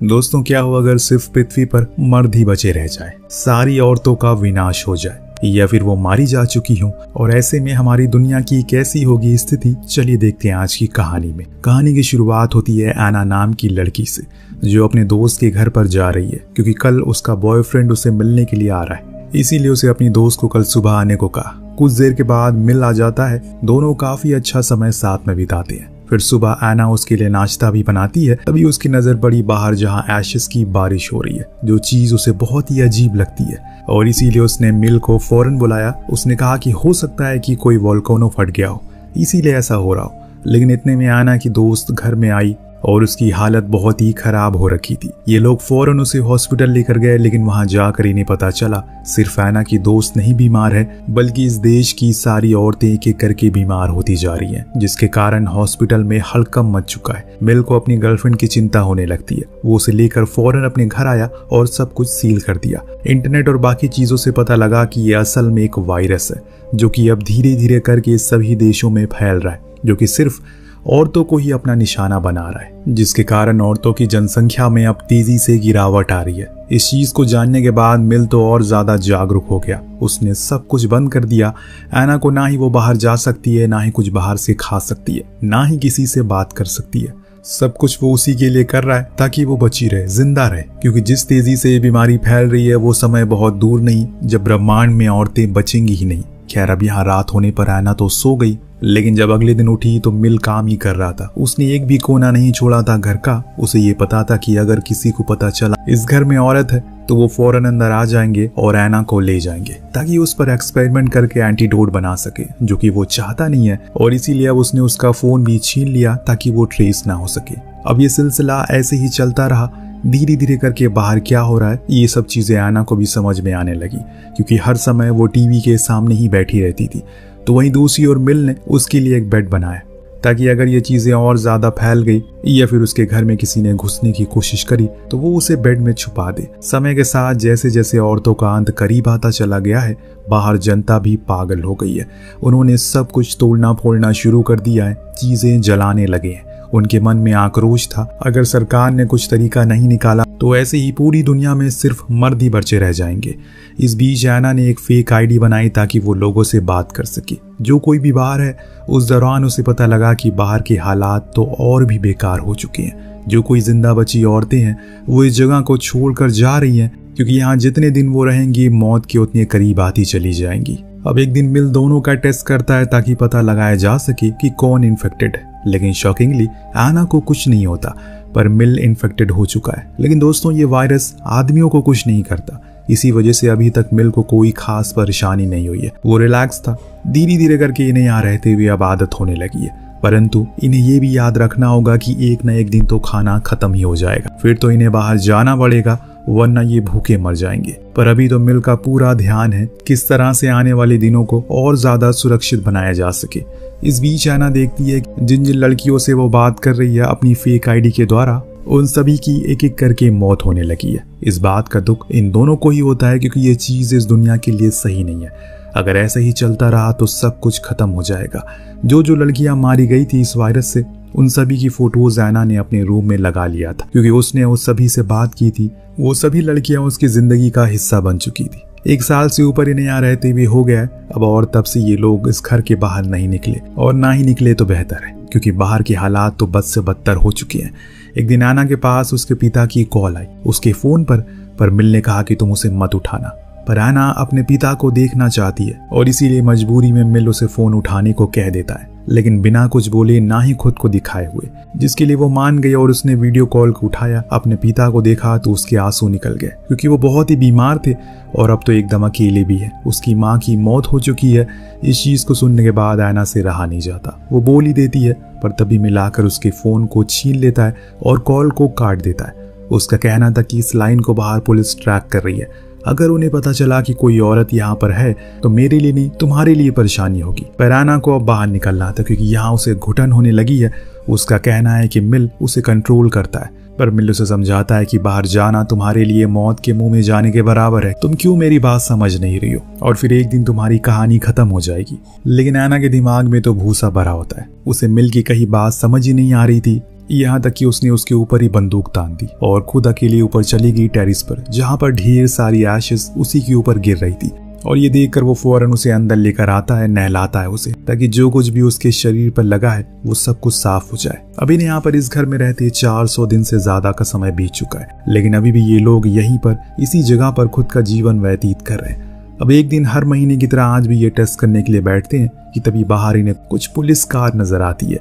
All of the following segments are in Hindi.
दोस्तों, क्या हो अगर सिर्फ पृथ्वी पर मर्द ही बचे रह जाए, सारी औरतों का विनाश हो जाए या फिर वो मारी जा चुकी हो, और ऐसे में हमारी दुनिया की कैसी होगी स्थिति। चलिए देखते हैं आज की कहानी में। कहानी की शुरुआत होती है एना नाम की लड़की से, जो अपने दोस्त के घर पर जा रही है क्योंकि कल उसका बॉयफ्रेंड उसे मिलने के लिए आ रहा है। इसीलिए उसे अपनी दोस्त को कल सुबह आने को कहा। कुछ देर के बाद मिल आ जाता है। दोनों काफी अच्छा समय साथ में बिताते हैं। फिर सुबह एना उसके लिए नाश्ता भी बनाती है। तभी उसकी नजर पड़ी बाहर, जहां एशेस की बारिश हो रही है, जो चीज उसे बहुत ही अजीब लगती है, और इसीलिए उसने मिल को फौरन बुलाया। उसने कहा कि हो सकता है कि कोई वोल्केनो फट गया हो, इसीलिए ऐसा हो रहा हो। लेकिन इतने में एना की दोस्त घर में आई और उसकी हालत बहुत ही खराब हो रखी थी। ये लोग फौरन उसे हॉस्पिटल लेकर गए, लेकिन वहां जाकर इन्हें पता चला सिर्फ एना की दोस्त नहीं बीमार है, बल्कि इस देश की सारी औरतें एक एक करके बीमार होती जा रही हैं, जिसके कारण हॉस्पिटल में हड़कंप मच चुका है। मिल को अपनी गर्लफ्रेंड की चिंता होने लगती है। वो उसे लेकर फौरन अपने घर आया और सब कुछ सील कर दिया। इंटरनेट और बाकी चीजों से पता लगा कि ये असल में एक वायरस है, जो कि अब धीरे धीरे करके सभी देशों में फैल रहा है, जो कि सिर्फ औरतों को ही अपना निशाना बना रहा है, जिसके कारण औरतों की जनसंख्या में अब तेजी से गिरावट आ रही है। इस चीज को जानने के बाद मिल तो और ज्यादा जागरूक हो गया। उसने सब कुछ बंद कर दिया। एना को ना ही वो बाहर जा सकती है, ना ही कुछ बाहर से खा सकती है, ना ही किसी से बात कर सकती है। सब कुछ वो उसी के लिए कर रहा है ताकि वो बची रहे, जिंदा रहे, क्योंकि जिस तेजी से ये बीमारी फैल रही है वो समय बहुत दूर नहीं जब ब्रह्मांड में औरतें बचेंगी ही नहीं। खैर, अब यहाँ रात होने पर एना तो सो गई, लेकिन जब अगले दिन उठी तो मिल काम ही कर रहा था। उसने एक भी कोना नहीं छोड़ा था घर का। उसे ये पता था कि अगर किसी को पता चला इस घर में औरत है तो वो फौरन अंदर आ जाएंगे और एना को ले जाएंगे, ताकि उस पर एक्सपेरिमेंट करके एंटीडोट बना सके, जो कि वो चाहता नहीं है। और इसीलिए अब उसने उसका फोन भी छीन लिया ताकि वो ट्रेस ना हो सके। अब ये सिलसिला ऐसे ही चलता रहा। धीरे धीरे करके बाहर क्या हो रहा है ये सब चीजें एना को भी समझ में आने लगी, क्योंकि हर समय वो टीवी के सामने ही बैठी रहती थी। तो वहीं दूसरी ओर मिल ने उसके लिए एक बेड बनाया, ताकि अगर ये चीजें और ज्यादा फैल गई या फिर उसके घर में किसी ने घुसने की कोशिश करी तो वो उसे बेड में छुपा दे। समय के साथ जैसे जैसे औरतों का अंत करीब आता चला गया है, बाहर जनता भी पागल हो गई है। उन्होंने सब कुछ तोड़ना फोड़ना शुरू कर दिया है, चीजें जलाने लगे हैं। उनके मन में आक्रोश था, अगर सरकार ने कुछ तरीका नहीं निकाला तो ऐसे ही पूरी दुनिया में सिर्फ मर्द ही बचे रह जाएंगे। इस बीच एना ने एक फेक आईडी बनाई ताकि वो लोगों से बात कर सके, जो कोई भी बाहर है। उस दौरान उसे पता लगा कि बाहर के हालात तो और भी बेकार हो चुके हैं। जो कोई जिंदा बची औरतें हैं वो इस जगह को छोड़कर जा रही हैं, क्योंकि यहाँ जितने दिन वो रहेंगी मौत के उतने करीब आती चली जाएंगी। अब एक दिन मिल दोनों का टेस्ट करता है ताकि पता लगाया जा सके कि कौन इन्फेक्टेड है, लेकिन शॉकिंगली एना को कुछ नहीं होता, पर मिल इन्फेक्टेड हो चुका है। लेकिन दोस्तों, ये वायरस आदमियों को कुछ नहीं करता। इसी वजह से अभी तक मिल को कोई खास परेशानी नहीं हुई है। वो रिलैक्स था। धीरे धीरे करके इन्हें यहाँ रहते हुए अब आदत होने लगी है, परंतु इन्हें ये भी याद रखना होगा कि एक न एक दिन तो खाना खत्म ही हो जाएगा। फिर तो इन्हें बाहर जाना पड़ेगा, वरना ये भूखे मर जाएंगे। पर अभी तो मिल का पूरा ध्यान है किस तरह से आने वाले दिनों को और ज्यादा सुरक्षित बनाया जा सके। इस बीच एना देखती है जिन जिन लड़कियों से वो बात कर रही है अपनी फेक आईडी के द्वारा, उन सभी की एक एक करके मौत होने लगी है। इस बात का दुख इन दोनों को ही होता है, क्योंकि ये चीज इस दुनिया के लिए सही नहीं है। अगर ऐसा ही चलता रहा तो सब कुछ खत्म हो जाएगा। जो जो लड़कियां मारी गई थी इस वायरस से, उन सभी की फोटोज एना ने अपने रूम में लगा लिया था, क्योंकि उसने उस सभी से बात की थी। वो सभी लड़कियां उसकी जिंदगी का हिस्सा बन चुकी थी। 1 साल से ऊपर इन्हें यहाँ रहते हुए हो गया है अब, और तब से ये लोग इस घर के बाहर नहीं निकले, और ना ही निकले तो बेहतर है, क्योंकि बाहर के हालात तो बद से बदतर हो चुके हैं। एक दिन एना के पास उसके पिता की कॉल आई उसके फोन पर मिल ने कहा कि तुम उसे मत उठाना। पर एना अपने पिता को देखना चाहती है, और इसीलिए मजबूरी में मिल उसे फोन उठाने को कह देता है, लेकिन बिना कुछ बोले, ना ही खुद को दिखाए हुए, जिसके लिए वो मान गई। और उसने वीडियो कॉल को उठाया, अपने पिता को देखा तो उसके आंसू निकल गए, क्योंकि वो बहुत ही बीमार थे और अब तो एकदम अकेले भी है। उसकी माँ की मौत हो चुकी है। इस चीज को सुनने के बाद एना से रहा नहीं जाता। वो बोल ही देती है, पर तभी मिलाकर उसके फोन को छीन लेता है और कॉल को काट देता है। उसका कहना था कि इस लाइन को बाहर पुलिस ट्रैक कर रही है। अगर उन्हें पता चला कि कोई औरत यहाँ पर है तो मेरे लिए नहीं तुम्हारे लिए परेशानी होगी। पर एना को अब बाहर निकलना था, क्योंकि यहाँ उसे घुटन होने लगी है। उसका कहना है कि मिल उसे कंट्रोल करता है, पर मिल उसे समझाता है कि बाहर जाना तुम्हारे लिए मौत के मुंह में जाने के बराबर है। तुम क्यों मेरी बात समझ नहीं रही हो, और फिर एक दिन तुम्हारी कहानी खत्म हो जाएगी। लेकिन एना के दिमाग में तो भूसा भरा होता है। उसे मिल की कही बात समझ ही नहीं आ रही थी। यहाँ तक कि उसने उसके ऊपर ही बंदूक तान दी और खुद अकेले ऊपर चली गई टेरिस पर, जहाँ पर ढेर सारी एशेस उसी के ऊपर गिर रही थी। और ये देखकर वो फौरन उसे अंदर लेकर आता है, नहलाता है उसे, ताकि जो कुछ भी उसके शरीर पर लगा है वो सब कुछ साफ हो जाए। अभी यहाँ पर इस घर में रहते 400 दिन से ज्यादा का समय बीत चुका है, लेकिन अभी भी ये लोग यहीं पर इसी जगह पर खुद का जीवन व्यतीत कर रहे हैं। अब एक दिन हर महीने की तरह आज भी ये टेस्ट करने के लिए बैठते हैं कि तभी बाहर इन्हें कुछ पुलिस कार नजर आती है।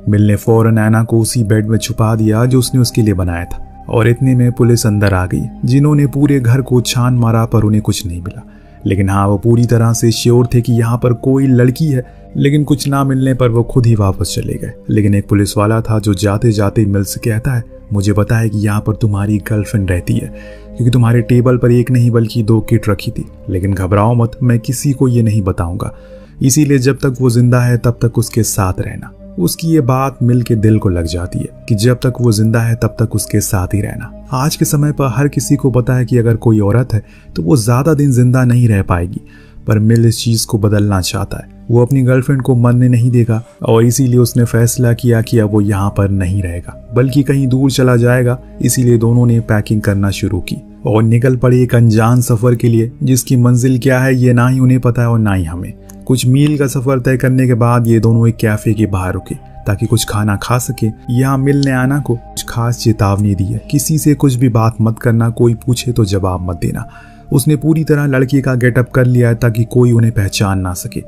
मिल ने फौरन ऐना को उसी बेड में छुपा दिया जो उसने उसके लिए बनाया था, और इतने में पुलिस अंदर आ गई, जिन्होंने पूरे घर को छान मारा पर उन्हें कुछ नहीं मिला। लेकिन हाँ, वो पूरी तरह से श्योर थे कि यहाँ पर कोई लड़की है, लेकिन कुछ ना मिलने पर वो खुद ही वापस चले गए। लेकिन एक पुलिस वाला था जो जाते जाते मिल से कहता है, मुझे पता है कि यहाँ पर तुम्हारी गर्लफ्रेंड रहती है, क्योंकि तुम्हारे टेबल पर एक नहीं बल्कि 2 किट रखी थी। लेकिन घबराओ मत, मैं किसी को ये नहीं बताऊंगा, इसीलिए जब तक वो जिंदा है तब तक उसके साथ रहना। उसकी ये बात मिल के दिल को लग जाती है कि जब तक वो जिंदा है तब तक उसके साथ ही रहना। आज के समय पर हर किसी को पता है कि अगर कोई औरत है तो वो ज्यादा दिन जिंदा नहीं रह पाएगी, पर मिल इस चीज को बदलना चाहता है। वो अपनी गर्लफ्रेंड को मरने नहीं देगा और इसीलिए उसने फैसला किया कि अब वो यहाँ पर नहीं रहेगा बल्कि कहीं दूर चला जाएगा। इसीलिए दोनों ने पैकिंग करना शुरू की और निकल पड़े एक अनजान सफर के लिए, जिसकी मंजिल क्या है ये ना ही उन्हें पता है और ना ही हमें। कुछ मील का सफर तय करने के बाद ये दोनों एक कैफे के बाहर रुके ताकि कुछ खाना खा सके। यहाँ मिल ने आना को कुछ खास चेतावनी दी है, किसी से कुछ भी बात मत करना, कोई पूछे तो जवाब मत देना। उसने पूरी तरह लड़की का गेटअप कर लिया है ताकि कोई उन्हें पहचान ना सके।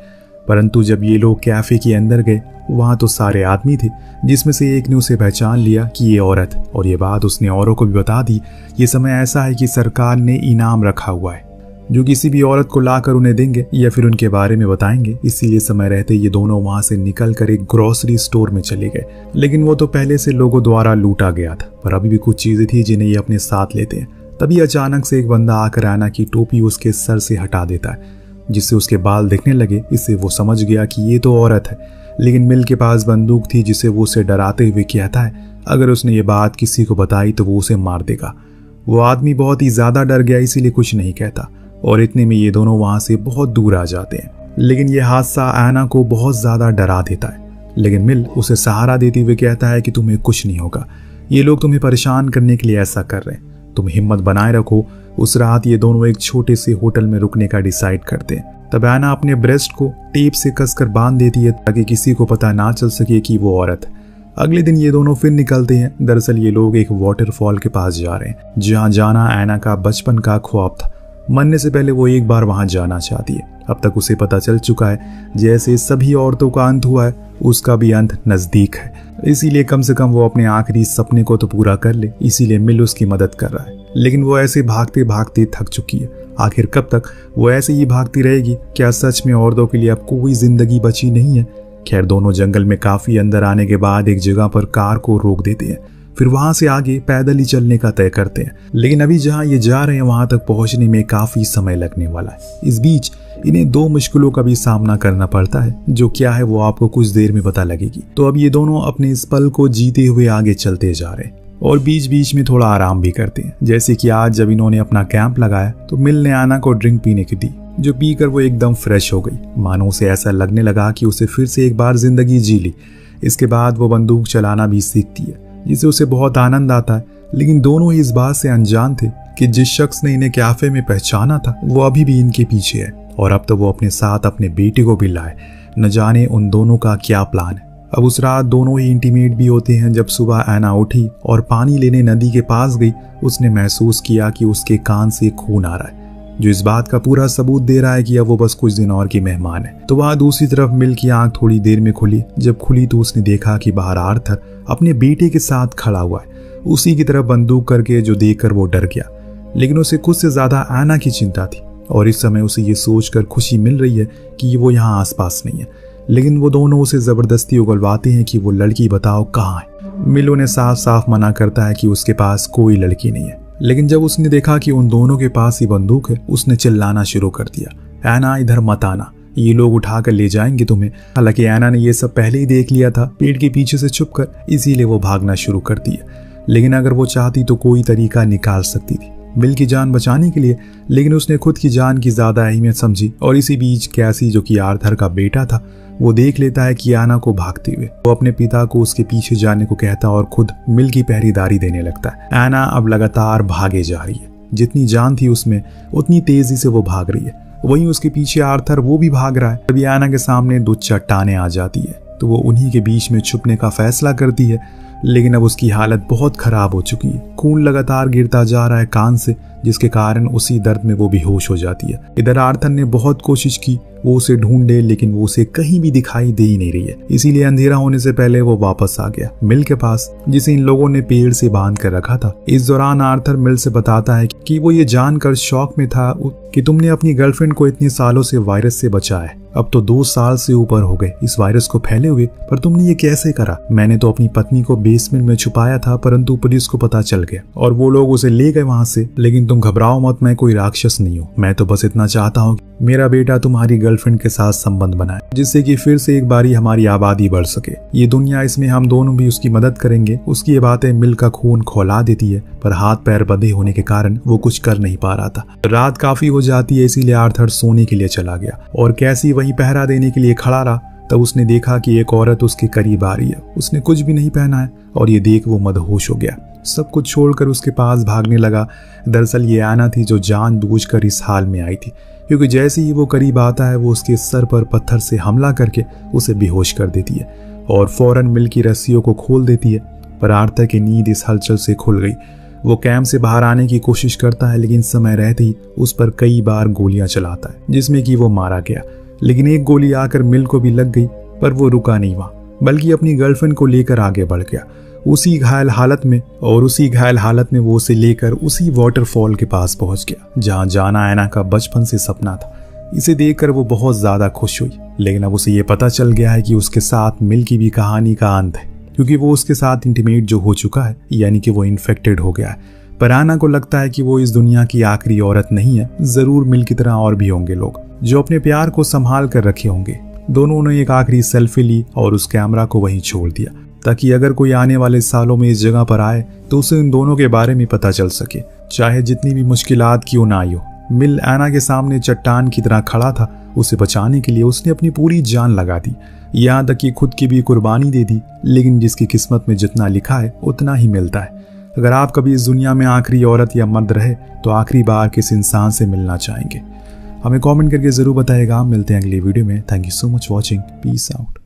परंतु जब ये लोग कैफे के अंदर गए, वहां तो सारे आदमी थे, जिसमें से एक ने उसे पहचान लिया कि ये औरत, और ये बात उसने औरों को भी बता दी। ये समय ऐसा है कि सरकार ने इनाम रखा हुआ है जो किसी भी औरत को लाकर उन्हें देंगे या फिर उनके बारे में बताएंगे। इसीलिए समय रहते ये दोनों वहां से निकल कर एक ग्रोसरी स्टोर में चले गए। लेकिन वो तो पहले से लोगों द्वारा लूटा गया था, पर अभी भी कुछ चीजें थी जिन्हें ये अपने साथ लेते हैं। तभी अचानक से एक बंदा आकर ऐना की टोपी उसके सर से हटा देता है, जिससे उसके बाल दिखने लगे। इससे वो समझ गया कि ये तो औरत है। लेकिन मिल के पास बंदूक थी, जिसे वो उसे डराते हुए कहता है अगर उसने ये बात किसी को बताई तो वो उसे मार देगा। वो आदमी बहुत ही ज्यादा डर गया, इसीलिए कुछ नहीं कहता, और इतने में ये दोनों वहां से बहुत दूर आ जाते हैं। लेकिन ये हादसा ऐना को बहुत ज्यादा डरा देता है। लेकिन मिल उसे सहारा देते हुए कहता है कि तुम्हें कुछ नहीं होगा, ये लोग तुम्हें परेशान करने के लिए ऐसा कर रहे हैं, तुम हिम्मत बनाए रखो। उस रात ये दोनों एक छोटे से होटल में रुकने का डिसाइड करते हैं। तब ऐना अपने ब्रेस्ट को टेप से कसकर बांध देती है ताकि किसी को पता ना चल सके कि वो औरत है। अगले दिन ये दोनों फिर निकलते हैं। दरअसल ये लोग एक वाटरफॉल के पास जा रहे हैं, जहाँ जाना ऐना का बचपन का ख्वाब था। मरने से पहले वो एक बार वहां जाना चाहती है। अब तक उसे पता चल चुका है जैसे सभी औरतों का अंत हुआ है, उसका भी अंत नजदीक है। इसीलिए कम से कम वो अपने आखिरी सपने को तो पूरा कर ले। इसीलिए मिल उसकी मदद कर रहा है। लेकिन वो ऐसे भागते भागते थक चुकी है। आखिर कब तक वो ऐसे ही भागती रहेगी? क्या सच में औरतों के लिए अब कोई जिंदगी बची नहीं है? खैर, दोनों जंगल में काफी अंदर आने के बाद एक जगह पर कार को रोक देते हैं। फिर वहां से आगे पैदल ही चलने का तय करते हैं। लेकिन अभी जहां ये जा रहे हैं वहां तक पहुंचने में काफी समय लगने वाला है। इस बीच इन्हें 2 मुश्किलों का भी सामना करना पड़ता है, जो क्या है वो आपको कुछ देर में पता लगेगी। तो अब ये दोनों अपने इस पल को जीते हुए आगे चलते जा रहे हैं और बीच बीच में थोड़ा आराम भी करते हैं। जैसे कि आज जब इन्होंने अपना कैंप लगाया तो मिल ने आना को ड्रिंक पीने की दी, जो पीकर वो एकदम फ्रेश हो गई। मानो उसे ऐसा लगने लगा कि उसे फिर से एक बार जिंदगी जी ली। इसके बाद वो बंदूक चलाना भी सीखती है, जिसे उसे बहुत आनंद आता है। लेकिन दोनों ही इस बात से अनजान थे कि जिस शख्स ने इन्हें कैफे में पहचाना था वो अभी भी इनके पीछे है, और अब तो वो अपने साथ अपने बेटे को भी लाए। न जाने उन दोनों का क्या प्लान है। अब उस रात दोनों ही इंटीमेट भी होते हैं। जब सुबह ऐना उठी और पानी लेने नदी के पास गई, उसने महसूस किया कि उसके कान से खून आ रहा है, जो इस बात का पूरा सबूत दे रहा है कि अब वो बस कुछ दिन और की मेहमान है। तो वहां दूसरी तरफ मिल की आंख थोड़ी देर में खुली। जब खुली तो उसने देखा कि बाहर आर्थर अपने बेटे के साथ खड़ा हुआ है, उसी की तरफ बंदूक करके, जो देखकर वो डर गया। लेकिन उसे खुद से ज्यादा ऐना की चिंता थी, और इस समय उसे ये सोचकर खुशी मिल रही है कि वो यहाँ आसपास नहीं है। लेकिन वो दोनों उसे जबरदस्ती उगलवाते हैं कि वो लड़की बताओ कहाँ है। मिल उन्हें साफ साफ मना करता है कि उसके पास कोई लड़की नहीं है। लेकिन जब उसने देखा कि उन दोनों के पास ही बंदूक है, उसने चिल्लाना शुरू कर दिया, ऐना इधर मत आना, ये लोग उठाकर ले जाएंगे तुम्हें। हालांकि ऐना ने ये सब पहले ही देख लिया था, पेड़ के पीछे से छुपकर, इसीलिए वो भागना शुरू कर दिया। लेकिन अगर वो चाहती तो कोई तरीका निकाल सकती थी। मिल की जान बचाने के लिए, लेकिन उसने खुद की जान की ज्यादा अहमियत समझी। और इसी बीच कैसी, जो कि आर्थर का बेटा था, वो देख लेता है कि एना को भागते हुए। वो अपने पिता को उसके पीछे जाने को कहता और खुद मिल की पहरेदारी देने लगता है। एना अब लगातार भागे जा रही है, जितनी जान थी उसमें उतनी तेजी से वो भाग रही है। वहीं उसके पीछे आर्थर, वो भी भाग रहा है। तभी एना के सामने 2 चट्टानें आ जाती है, तो वो उन्हीं के बीच में छुपने का फैसला करती है। लेकिन अब उसकी हालत बहुत खराब हो चुकी है। खून लगातार गिरता जा रहा है कान से, जिसके कारण उसी दर्द में वो बेहोश हो जाती है। इधर आर्थर ने बहुत कोशिश की वो उसे ढूंढे, लेकिन वो उसे कहीं भी दिखाई दे ही नहीं रही है। इसीलिए अंधेरा होने से पहले वो वापस आ गया मिल के पास, जिसे इन लोगों ने पेड़ से बांध कर रखा था। इस दौरान आर्थर मिल से बताता है कि वो ये जानकर शौक में था कि तुमने अपनी गर्लफ्रेंड को इतने सालों से वायरस से बचाया है। अब तो 2 साल से ऊपर हो गए इस वायरस को फैले हुए, पर तुमने ये कैसे करा? मैंने तो अपनी पत्नी को बेसमेंट में छुपाया था, परंतु पुलिस को पता चल गया और वो लोग उसे ले गए वहां से। लेकिन तुम घबराओ मत, मैं कोई राक्षस नहीं हूँ। मैं तो बस इतना चाहता हूँ मेरा बेटा तुम्हारी गर्लफ्रेंड के साथ संबंध बनाए, जिससे कि फिर से एक बारी हमारी आबादी बढ़ सके। ये दुनिया, इसमें हम दोनों भी उसकी मदद करेंगे। उसकी ये बातें मिल का खून खौला देती है, पर हाथ पैर बंधे होने के कारण वो कुछ कर नहीं पा रहा था। रात काफी हो जाती है, इसीलिए आर्थर सोने के लिए चला गया और कैसी वहीं पहरा देने के लिए खड़ा रहा। तब उसने देखा कि एक औरत उसके करीब आ रही है। उसने कुछ भी नहीं पहना है और ये देख वो मदहोश हो गया। सब कुछ छोड़कर उसके पास भागने लगा। दरअसल ये एना थी जो जानबूझकर इस हाल में आई थी, क्योंकि जैसे ही वो करीब आता है वो उसके सर पर पत्थर से हमला करके उसे बेहोश कर देती है और फौरन मिल की रस्सियों को खोल देती है। पर आर्थर की नींद इस हलचल से खुल गई। वो कैंप से बाहर आने की कोशिश करता है, लेकिन समय रहते ही उस पर कई बार गोलियां चलाता है, जिसमें कि वो मारा गया। लेकिन एक गोली आकर मिल को भी लग गई, पर वो रुका नहीं वहां, बल्कि अपनी गर्लफ्रेंड को लेकर आगे बढ़ गया उसी घायल हालत में वो उसे लेकर उसी वाटरफॉल के पास पहुंच गया, जहां जाना एना का बचपन से सपना था। इसे देखकर वो बहुत ज्यादा खुश हुई, लेकिन अब उसे ये पता चल गया है कि उसके साथ मिल की भी कहानी का अंत है, क्योंकि वो उसके साथ इंटीमेट जो हो चुका है, यानी कि वो इन्फेक्टेड हो गया है। पर एना को लगता है कि वो इस दुनिया की आखिरी औरत नहीं है। जरूर मिल की तरह और भी होंगे लोग जो अपने प्यार को संभाल कर रखे होंगे। दोनों ने एक आखिरी सेल्फी ली और उस कैमरा को वहीं छोड़ दिया, ताकि अगर कोई आने वाले सालों में इस जगह पर आए तो उसे इन दोनों के बारे में पता चल सके, चाहे जितनी भी मुश्किलात क्यों ना आई हो। मिल एना के सामने चट्टान की तरह खड़ा था। उसे बचाने के लिए उसने अपनी पूरी जान लगा दी, यहाँ तक कि खुद की भी कुर्बानी दे दी। लेकिन जिसकी किस्मत में जितना लिखा है उतना ही मिलता है। अगर आप कभी इस दुनिया में आखिरी औरत या मर्द रहे तो आखिरी बार किस इंसान से मिलना चाहेंगे? हमें कमेंट करके जरूर बताइएगा। मिलते हैं अगली वीडियो में। Thank you so much watching. Peace out.